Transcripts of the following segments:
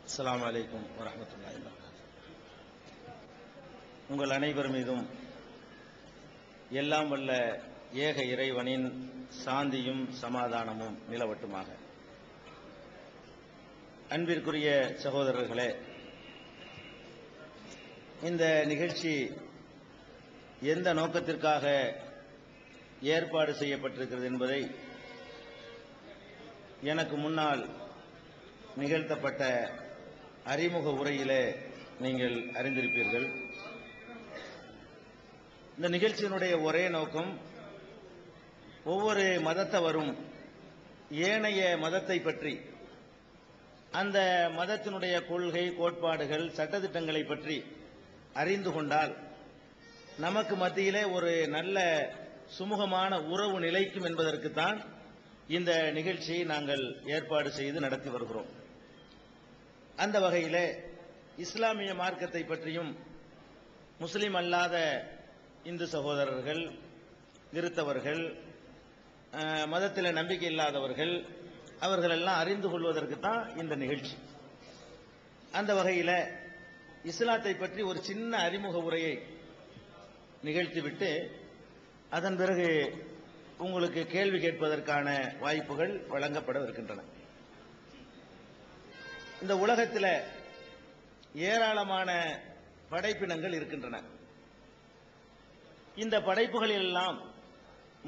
அஸ்ஸலாமு அலைக்கும் வரஹ்மத்துல்லாஹி வபரகாத்துஹு. உங்கள் அனைவர் மீதும் எல்லாம் வல்ல ஏக இறைவனின் சாந்தியும் சமாதானமும் நிலவட்டுமாக. அன்பிற்குரிய சகோதரர்களே, இந்த நிகழ்ச்சி எந்த நோக்கத்திற்காக ஏற்பாடு செய்யப்பட்டிருக்கிறது என்பதை எனக்கு முன்னால் நிகழ்த்தப்பட்ட அறிமுக உரையிலே நீங்கள் அறிந்திருப்பீர்கள். இந்த நிகழ்ச்சியினுடைய ஒரே நோக்கம், ஒவ்வொரு மதத்தவரும் ஏனைய மதத்தை பற்றி, அந்த மதத்தினுடைய கொள்கை, கோட்பாடுகள், சட்டதிட்டங்களை பற்றி அறிந்து கொண்டால் நமக்கு மத்தியிலே ஒரு நல்ல சுமூகமான உறவு நிலைக்கும் என்பதற்குத்தான் இந்த நிகழ்ச்சியை நாங்கள் ஏற்பாடு செய்து நடத்தி வருகிறோம். அந்த வகையிலே இஸ்லாமிய மார்க்கத்தை பற்றியும் முஸ்லிம் அல்லாத இந்து சகோதரர்கள், கிறித்தவர்கள், மதத்தில் நம்பிக்கை இல்லாதவர்கள், அவர்களெல்லாம் அறிந்து கொள்வதற்கு தான் இந்த நிகழ்ச்சி. அந்த வகையில் இஸ்லாத்தை பற்றி ஒரு சின்ன அறிமுக உரையை நிகழ்த்திவிட்டு அதன் பிறகு உங்களுக்கு கேள்வி கேட்பதற்கான வாய்ப்புகள் வழங்கப்பட இருக்கின்றன. இந்த உலகத்தில் ஏராளமான படைப்பினங்கள் இருக்கின்றன. இந்த படைப்புகளில் எல்லாம்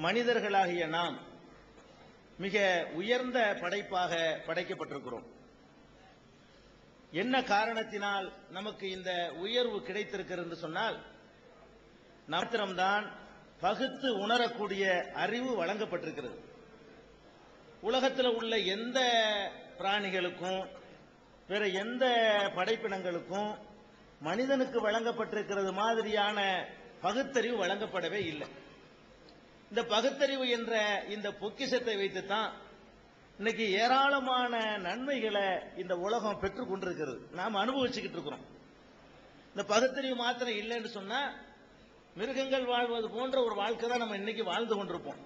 மனிதர்களாகிய நாம் மிக உயர்ந்த படைப்பாக படைக்கப்பட்டிருக்கிறோம். என்ன காரணத்தினால் நமக்கு இந்த உயர்வு கிடைத்திருக்கிறது என்று சொன்னால், மாத்திரம்தான் பகுத்து உணரக்கூடிய அறிவு வழங்கப்பட்டிருக்கிறது. உலகத்தில் உள்ள எந்த பிராணிகளுக்கும் வேற எந்த படைப்பினங்களுக்கும் மனிதனுக்கு வழங்கப்பட்டிருக்கிறது மாதிரியான பகுத்தறிவு வழங்கப்படவே இல்லை. இந்த பகுத்தறிவு என்ற இந்த பொக்கிஷத்தை வைத்துத்தான் இன்னைக்கு ஏராளமான நன்மைகளை இந்த உலகம் பெற்றுக் கொண்டிருக்கிறது, நாம் அனுபவிச்சுக்கிட்டு இருக்கிறோம். இந்த பகுத்தறிவு மாத்திரம் இல்லைன்னு சொன்னா மிருகங்கள் வாழ்வது போன்ற ஒரு வாழ்க்கை தான் நம்ம இன்னைக்கு வாழ்ந்து கொண்டிருப்போம்.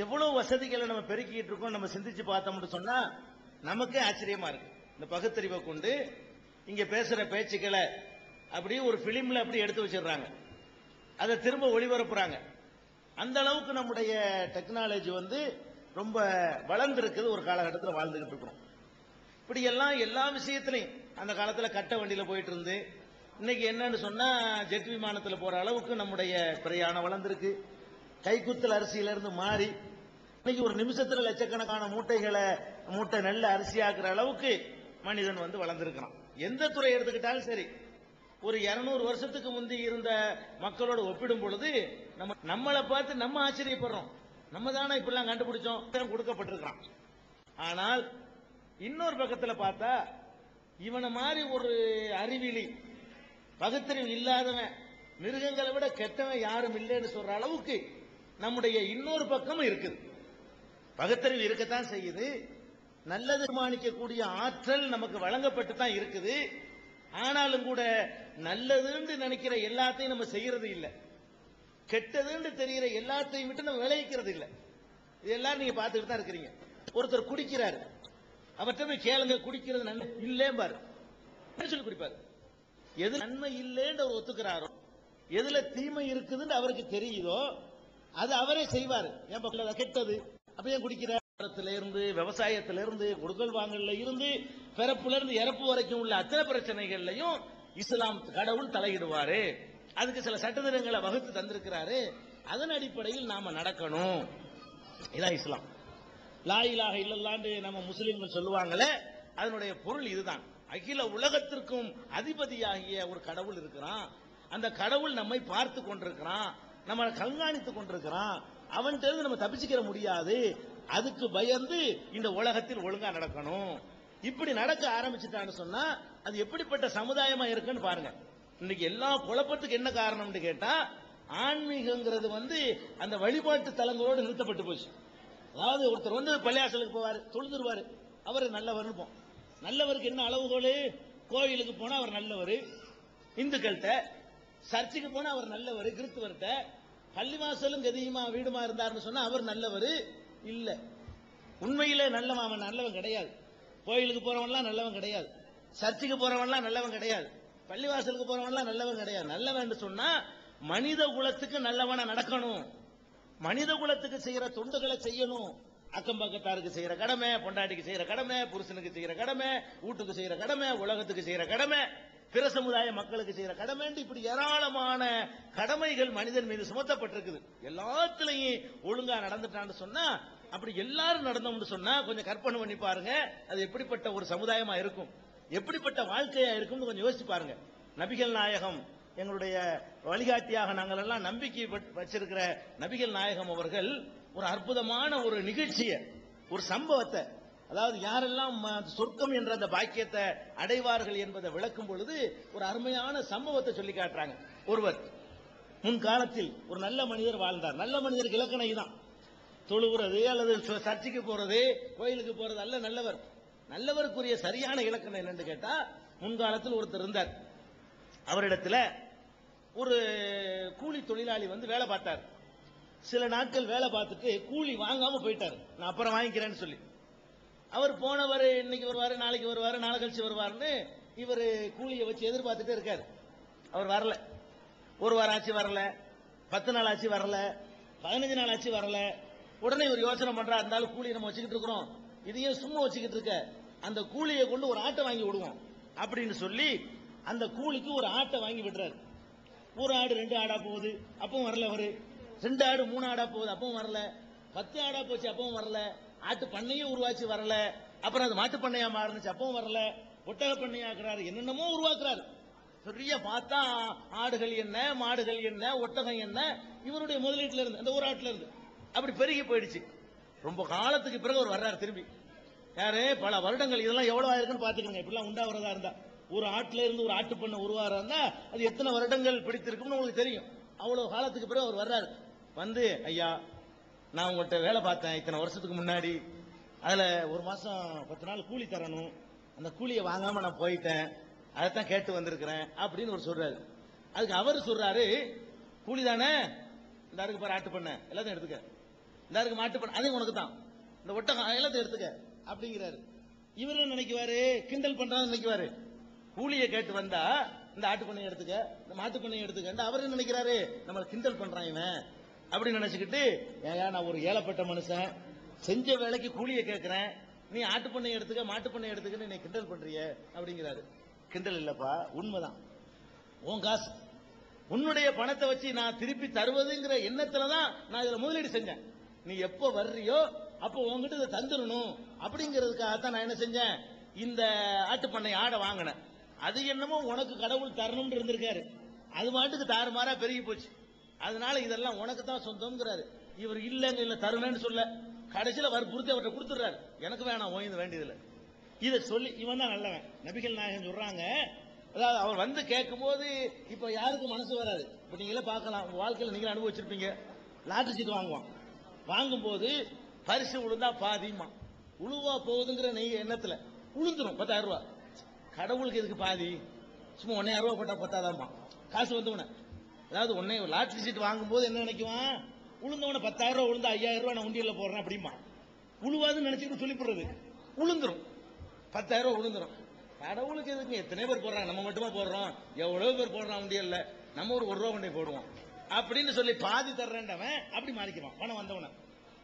எவ்வளவு வசதிகளை நம்ம பெருக்கிட்டு இருக்கோம், நம்ம சிந்திச்சு பார்த்தோம்னு சொன்னா நமக்கே ஆச்சரியமா இருக்கு. இந்த பகுத்தறிவை கொண்டு இங்க பேசுற பேச்சுக்களை அப்படியே ஒரு பிலிம்ல அப்படி எடுத்து வச்சிடுறாங்க, அதை திரும்ப ஒளிபரப்புறாங்க. அந்த அளவுக்கு நம்முடைய டெக்னாலஜி ரொம்ப வளர்ந்திருக்குது. ஒரு காலகட்டத்தில் வாழ்ந்துகிட்டு இருக்கிறோம். இப்படி எல்லாம் எல்லா விஷயத்திலையும் அந்த காலத்தில் கட்ட வண்டியில போயிட்டு இருந்து இன்னைக்கு என்னன்னு சொன்னா ஜெட் விமானத்தில் போற அளவுக்கு நம்முடைய பிரயாணம் வளர்ந்திருக்கு. கைக்குத்தல் அரிசியிலிருந்து மாறி இன்னைக்கு ஒரு நிமிஷத்துல லட்சக்கணக்கான மூட்டை நெல்ல அரிசியாக்குற அளவுக்கு மனிதன் வளர்ந்திருக்கிறான். எந்த துறை எடுத்துக்கிட்டாலும் சரி, ஒரு 200 வருஷத்துக்கு முந்தி இருந்த மக்களோட ஒப்பிடும் பொழுது நம்மளை பார்த்து நம்ம ஆச்சரியப்படுறோம். நம்ம தானே இப்படிலாம் கண்டுபிடிச்சோம் கொடுக்கப்பட்டிருக்கான். ஆனால் இன்னொரு பக்கத்தில் பார்த்தா இவனை மாதிரி ஒரு அறிவிலி, பகுத்தறிவு இல்லாதவன், மிருகங்களை விட கெட்டவன் யாரும் இல்லைன்னு சொல்ற அளவுக்கு நம்முடைய இன்னொரு பக்கமும் இருக்குது. பகுத்தறிவு இருக்கத்தான் செய்யுது, நல்லது தீர்மானிக்கக்கூடிய ஆற்றல் நமக்கு வழங்கப்பட்டு தான் இருக்குது. ஆனாலும் கூட நல்லதுன்னு நினைக்கிற எல்லாத்தையும் நம்ம செய்யறது இல்லை, கெட்டதுன்னு தெரிகிற எல்லாத்தையும் விட்டு நம்ம விளைவிக்கிறது இல்லை. இது எல்லாரும் நீங்க பார்த்துக்கிட்டு தான் இருக்கிறீங்க. ஒருத்தர் குடிக்கிறாரு, அவர்கிட்ட போய் கேளுங்க, குடிக்கிறது நன்மை இல்லேம்பாரு, சொல்லி குடிப்பாரு. எது நன்மை இல்லைன்னு அவர் ஒத்துக்கிறாரோ, எதுல தீமை இருக்குதுன்னு அவருக்கு தெரியுதோ அது அவரே செய்வாரு. ஏன் கெட்டது அப்ப ஏன் குடிக்கிற? இருந்து விவசாயத்திலிருந்து கொடுக்கல் வாங்கல இருந்து பிறப்புல இருந்து இறப்பு வரைக்கும் உள்ள அத்தனை பிரச்சனைகள்லையும் இஸ்லாம் கடவுள் தலையிடுவாரு. அதுக்கு சில சட்டத்திட்டங்களை வகுத்து தந்திருக்கிறாரு. அதன் அடிப்படையில் நாம நடக்கணும். இதான் இஸ்லாம். லா இலாஹ இல்லல்லாஹ்னு நம்ம முஸ்லிம்கள் சொல்லுவாங்களே, அதனுடைய பொருள் இதுதான். அகில உலகத்திற்கும் அதிபதியாகிய ஒரு கடவுள் இருக்கிறான். அந்த கடவுள் நம்மை பார்த்து கொண்டிருக்கிறான், நம்மளை கண்காணித்துக் கொண்டிருக்கிறான். அவன்கிட்ட இருந்து நம்ம தப்பிச்சுக்கிற முடியாது. அதுக்கு பயந்து இந்த உலகத்தில் ஒழுங்கா நடக்கணும். இப்படி நடக்க ஆரம்பிச்சுட்டான்னு சொன்னா அது எப்படிப்பட்ட சமுதாயமா இருக்குன்னு பாருங்க. இன்னைக்கு எல்லா குழப்பத்துக்கு என்ன காரணம்னு கேட்டா, ஆன்மீகங்கிறது அந்த வழிபாட்டு தலங்களோடு நிறுத்தப்பட்டு போச்சு. அதாவது ஒருத்தர் பள்ளியாசலுக்கு போவாரு, தொழுதுருவாரு, அவர் நல்லவர். நல்லவருக்கு என்ன அளவுகோல்? கோயிலுக்கு போனா அவர் நல்லவர், இந்துக்கள்கிட்ட சர்ச்சுக்கு போனா அவர் நல்லவர், கிறிஸ்துவர்கிட்ட பள்ளிவாசலும் கதியுமா வீடுமா இருந்தாருன்னு சொன்னா அவர் நல்லவர் இல்ல. உண்மையிலே நல்லவன், அவன் நல்லவன் கிடையாது. கோயிலுக்கு போறவன்லாம் நல்லவன் கிடையாது. சர்ச்சுக்கு போறவன்லாம் நல்லவன் கிடையாது, பள்ளிவாசலுக்கு போறவன்லாம் நல்லவன் கிடையாது. நல்லவன் சொன்னா மனித குலத்துக்கு நல்லவனா நடக்கணும், மனித குலத்துக்கு செய்யற தொண்டுகளை செய்யணும். அக்கம் பக்கத்தாருக்கு செய்யற கடமை, பொண்டாட்டிக்கு செய்யற கடமை, புருஷனுக்கு செய்யற கடமை, வீட்டுக்கு செய்யற கடமை, உலகத்துக்கு செய்யற கடமை, பிற சமுதாய மக்களுக்கு செய்யற கடமை, இப்படி ஏராளமான கடமைகள் மனிதன் மீது சுமத்தப்பட்டிருக்குது. எல்லாத்துலயும் ஒழுங்கா நடந்துட்டான்னு சொன்னா, அப்படி எல்லாரும் நடந்தோம்னு சொன்னா கொஞ்சம் கற்பனை பண்ணி பாருங்க, அது எப்படிப்பட்ட ஒரு சமுதாயமா இருக்கும், எப்படிப்பட்ட வாழ்க்கையா இருக்கும்னு கொஞ்சம் யோசிச்சு பாருங்க. நபிகள் நாயகம் எங்களுடைய வழிகாட்டியாக நாங்கள் எல்லாம் நம்பிக்கை வச்சிருக்கிற நபிகள் நாயகம் அவர்கள் ஒரு அற்புதமான ஒரு நிகழ்ச்சியை, ஒரு சம்பவத்தை, அதாவது யாரெல்லாம் சொர்க்கம் என்ற அந்த பாக்கியத்தை அடைவார்கள் என்பதை விளக்கும் பொழுது ஒரு அருமையான சம்பவத்தை சொல்லி காட்டுறாங்க. ஒருவர் முன்காலத்தில் ஒரு நல்ல மனிதர் வாழ்ந்தார். நல்ல மனிதருக்கு இலக்கணம் இதுதான், தொழுகிறது அல்லது சர்ச்சைக்கு போறது, கோயிலுக்கு போறது அல்ல நல்லவர். நல்லவருக்குரிய சரியான இலக்கணம் என்னன்னு கேட்டா, முன்காலத்தில் ஒருத்தர் இருந்தார். அவரிடத்துல ஒரு கூலி தொழிலாளி வந்து வேலை பார்த்தார். சில நாட்கள் வேலை பார்த்துட்டு கூலி வாங்காம போயிட்டார். நான் அப்புறம் வாங்கிக்கிறேன்னு சொல்லி. அவர் போனவர் இன்னைக்கு வருவாரு, நாளைக்கு வருவாரு, நாளை கழிச்சு வருவாருன்னு இவர் கூலியை வச்சு எதிர்பார்த்துட்டே இருக்காரு. அவர் வரல. ஒரு வாரம் ஆச்சு வரல, 10 நாள் ஆச்சு வரல, 15 நாள் ஆச்சு வரல. உடனே இவர் யோசனை பண்றா, இருந்தாலும் கூலியை நம்ம வச்சுக்கிட்டு இருக்கிறோம், இதையும் சும்மா வச்சுக்கிட்டு இருக்க, அந்த கூலியை கொண்டு ஒரு ஆட்டை வாங்கி விடுவோம் அப்படின்னு சொல்லி அந்த கூலிக்கு ஒரு ஆட்டை வாங்கி விடுறாரு. ஒரு ஆடு 2 ஆடா போகுது, அப்பவும் வரல. அவரு 2 ஆடு 3 ஆடா போகுது, அப்பவும் வரல. 10 ஆடா போச்சு, அப்பவும் வரல. ஆட்டு பண்ணையும் உருவாச்சு, வரல. அப்புறம் அது மாட்டு பண்ணையா மாறுனுச்சு, அப்பவும் வரல. ஒட்டக பண்ணையாக்குறாரு, என்னென்னமோ உருவாக்குறாரு. பெரிய பார்த்தா ஆடுகள் என்ன, மாடுகள் என்ன, ஒட்டகம் என்ன, இவருடைய முதலீட்டுல இருந்து, அந்த ஒரு ஆட்டுல இருந்து அப்படி பெருகி போயிடுச்சு. ரொம்ப காலத்துக்கு பிறகு அவர் வர்றாரு திரும்பி. யாரு, பல வருடங்கள், இதெல்லாம் எவ்வளவு ஆயிருக்குன்னு பாத்துக்கோங்க. இப்படிலாம் உண்டாகிறதா இருந்தா, ஒரு ஆட்டுல இருந்து ஒரு ஆட்டு பண்ண உருவாரா இருந்தா அது எத்தனை வருடங்கள் பிடித்திருக்கும்னு உங்களுக்கு தெரியும். அவ்வளவு காலத்துக்கு பிறகு அவர் வர்றாரு. வந்து, ஐயா, நான் உங்கள்கிட்ட வேலை பார்த்தேன் இத்தனை வருஷத்துக்கு முன்னாடி, அதுல ஒரு மாசம் 10 நாள் கூலி தரணும், அந்த கூலியை வாங்காம நான் போயிட்டேன், அதைத்தான் கேட்டு வந்திருக்கிறேன் அப்படின்னு ஒரு சொல்றாரு. அதுக்கு அவர் சொல்றாரு, கூலி தானே, இந்த இருக்கு பாரு ஆட்டு பண்ண, எல்லாத்தையும் எடுத்துக்க, இந்த இருக்கு மாட்டு பண்ண, அதையும் உனக்கு தான், இந்த ஒட்டகம் எல்லாத்தையும் எடுத்துக்க அப்படிங்கிறாரு. இவரு நினைக்குவாரு, கிண்டல் பண்றான்னு நினைக்குவாரு. கூலியை கேட்டு வந்தா இந்த ஆட்டு பண்ணையை எடுத்துக்க, இந்த மாட்டு பண்ணையை எடுத்துக்க, அவரு நினைக்கிறாரு நம்ம கிண்டல் பண்றான் இவன் அப்படின்னு நினைச்சுக்கிட்டு, ஏயா நான் ஒரு ஏழப்பட்ட மனுஷன், செஞ்ச வேலைக்கு கூலியை கேட்கிறேன், நீ ஆட்டு பண்ணையை எடுத்துக்க மாட்டு பண்ணையை எடுத்துக்கன்னு நீ கிண்டல் பண்றிய அப்படிங்கிறாரு. கிண்டல் இல்லப்பா, உண்மைதான். உன் காசு, உன்னுடைய பணத்தை வச்சு நான் திருப்பி தருவதுங்கிற எண்ணத்துலதான் நான் இதுல முதலீடு செஞ்சேன். நீ எப்ப வர்றியோ அப்போ உங்ககிட்ட இதை தந்துடணும் அப்படிங்கிறதுக்காகத்தான் நான் என்ன செஞ்சேன், இந்த ஆட்டு பண்ணை ஆடை வாங்கினேன். அது என்னமோ உனக்கு கடவுள் தரணும்னு இருந்திருக்காரு, அது மாட்டுக்கு தாறுமாறா பெருகி போச்சு, அதனால இதெல்லாம் உனக்கு தான் சொந்தம்ங்கிறாரு. இவர் இல்லங்க, இல்ல தருவேன்னு சொல்ல, கடைசியில வற்புறுத்தி அவர்கிட்ட கொடுத்துறாரு, எனக்கு வேணாம் ஓய்ந்து வேண்டியதில்லை. இதை சொல்லி இவன் தான் நல்லவன். நபிகள் நாயகம் சொல்றாங்க, அதாவது அவர் வந்து கேட்கும் போது இப்ப யாருக்கு மனசு வராது. இப்ப நீங்களே பார்க்கலாம், உங்க வாழ்க்கையில நீங்க அனுபவிச்சிருப்பீங்க. லாட்டரி சீட்டு வாங்குவான், வாங்கும் போது பரிசு விழுந்தா பாதிமா உழுவா போகுதுங்கிற எண்ணத்துல உளுந்துரும் 10,000 ரூபாய். கடவுளுக்கு எதுக்கு பாதி, சும்மா 1,000 ரூபாய் போட்டா பத்தாதாமா காசு வந்தவன. அதாவது உன்னை லாட்டரி சீட் வாங்கும் போது என்ன நினைக்குவான், உளுந்தவன 10,000 ரூபாய் உளுந்தா 5,000 ரூபாய் நான் உண்டியல்ல போடுறேன் அப்படிமா, உழுவாதுன்னு நினைச்சுட்டு சொல்லிப்படுறது, உளுந்துரும் 10,000 ரூபாய் உளுந்துரும். கடவுளுக்கு எதுக்கு, எத்தனை பேர் போடுறாங்க, நம்ம மட்டுமா போடுறோம், எவ்வளவு பேர் போடுறான் உண்டியல்ல, நம்ம ஒரு ரூபா கொண்டே போடுவோம் அப்படின்னு சொல்லி பாதி தர்றேன்டவன் அப்படி மாறிக்குவான் பணம் வந்தவன.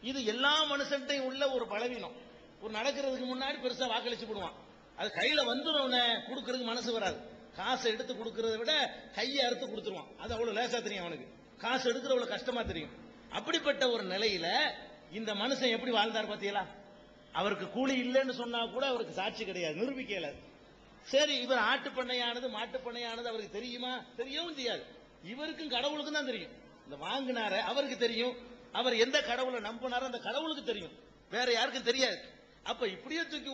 இது எல்லா மனுஷன்ட்டையும் உள்ள ஒரு பலவீனம். ஒரு நடக்கிறதுக்கு முன்னாடி பெருசா வாக்களிச்சு போடுவான், அது கையில வந்துடும் கொடுக்கறதுக்கு மனசு வராது. காசை எடுத்து கொடுக்கறத விட கையை அறுத்து கொடுத்துருவான், அது அவ்வளவு லேசா தெரியும் அவனுக்கு, காசு எடுக்கிற அவ்வளவு கஷ்டமா தெரியும். அப்படிப்பட்ட ஒரு நிலையில இந்த மனுஷன் எப்படி வாழ்ந்தார் பாத்தீங்களா. அவருக்கு கூலி இல்லைன்னு சொன்னா கூட அவருக்கு சாட்சி கிடையாது, நிரூபிக்கல. சரி, இவர் ஆட்டு பண்ணையானது மாட்டு பண்ணையானது அவருக்கு தெரியுமா, தெரியவும் தெரியாது. இவருக்கும் கடவுளுக்கும் தான் தெரியும். இந்த வாங்கினார அவருக்கு தெரியும், அவர் எந்த கடவுளை நம்பினாரோ அந்த கடவுளுக்கு தெரியும், வேற யாருக்கும் தெரியாது. அப்ப இப்படியே தூக்கி